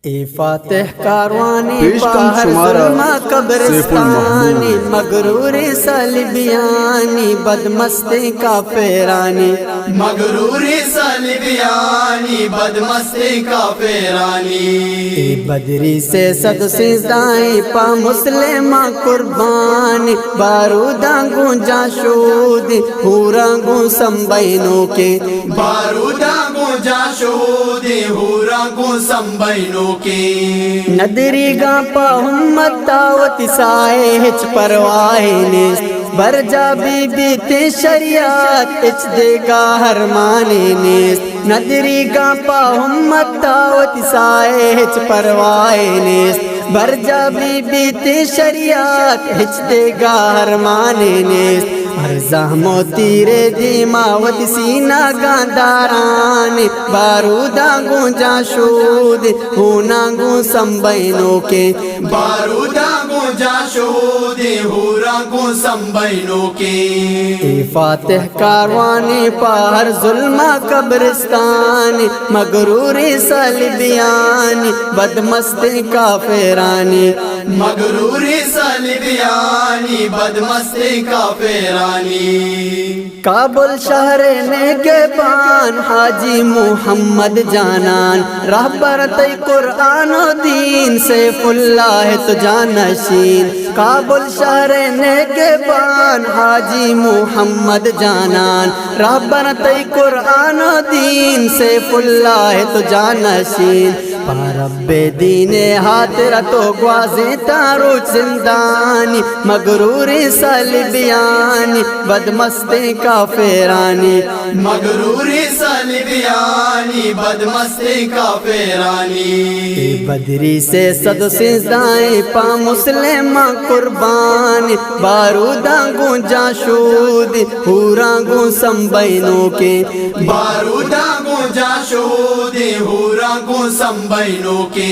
اے فاتح کاروانی باہر ظلمہ قبرستانی مغرور صلیبیانی بدمستی کافرانی مغرور صلیبیانی بدمستی کافرانی اے بدری سے صد سزدائیں پا مسلمہ قربانی باروداں گونجا شود ہورا گوں سمبینوں کے باروداں گونجا شود ہورا گوں سمبینوں کے ندری گا پا ہمت تاوت سائے ہچ پرواہی نیست برجا بی بی تے شریعت اچ دے گا ہر مانی نیست ندری گا پا ہمت تاوت سائے ہچ پرواہی نیست برجا بی بی تے شریعت ہچ دے گا ہر مانی نیست ہر زہم و تیرے دیماوت سینہ گانداران بارودہ گونجا شود ہونا گوں سمبینوں کے بارودہ گونجا شود ہورا گوں سمبینوں کے اے فاتح کاروانی پاہر ظلمہ قبرستانی مغرور صلیبیانی بدمستی کافرانی مغرور صلیبیانی بدمستی کافرانی کابل شہر نگہبان حاجی محمد جانان رہبر تی قرآن و دین سیف اللہ تو جانشین کابل شہر نگہبان حاجی محمد جانان رہبر تی قرآن و دین سیف اللہ تو جانشین رب دین حاضر تو گوازیں تاروچ زندانی مغرور صلیبیانی بدمستی کافرانی مغرور صلیبیانی بدمستی کافرانی بدری سے صد سزدائیں پا مسلمہ قربانی بارودہ گونجا شود ہورا گوں سمبینوں کے بارودہ گونجا شود ہورا گوں سمبینوں کے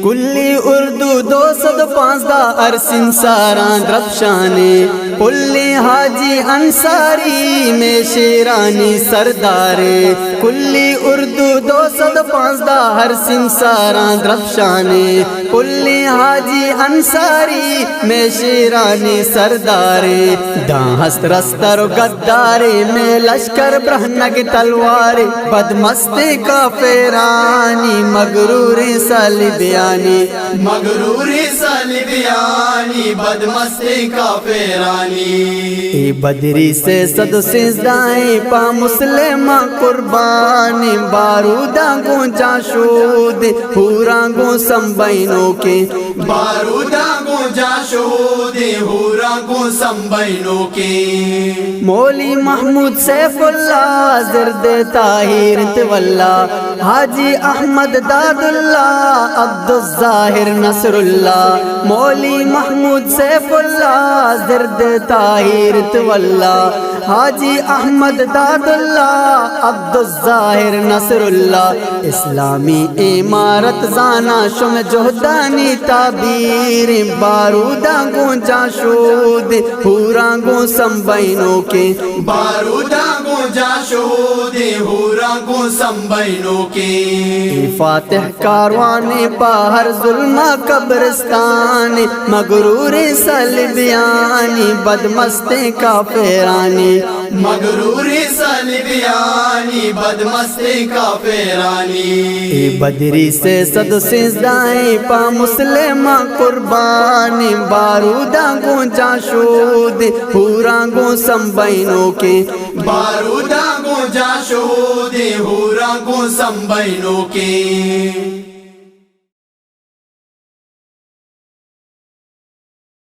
کلی اردو 215 ارسن ساران رفشانے کلی حاجی انصاری میں شیرانی سردارے کلی اردو 215 ارسن ساران رفشانے کلی حاجی انصاری میں شیرانی سردارے داں ہست رستر و گدارے میں لشکر برہنگ تلوارے بدمستی کافرانی مغرور صلیبیانی مغرور صلیبیانی بدمستی کافرانی اے بدری سے صد سزدائیں پا مسلمہ قربانی بارودہ گونجا شود ہورا گوں سمبینوں کے بارودہ گونجا شود ہورا گوں سمبینوں کے مولی محمود سیف اللہ زرد طاہر واللہ حاجی احمد داد اللہ عبد الظاہر نصر اللہ مولی محمود سیف اللہ زرد طاہر واللہ حاجی احمد داد اللہ عبد الظاہر نصر اللہ اسلامی عمارت زانا شم جہدانی تعبیر بارودہ گونجا شود ہورا گوں سمبینوں کے بارودہ گونجا شود ہورا گوں سمبینوں کے فاتح کاروانی باہر ظلمہ قبرستانی مغرور صلیبیانی بدمستی کافرانی مغرور صلیبیانی بدمستی کافرانی بدری سے صد سزدائیں پا مسلمہ قربانی بارودہ گونجا شود ہورا گوں سمبینوں کے بارودہ گونجا شود ہورا گوں سمبینوں کے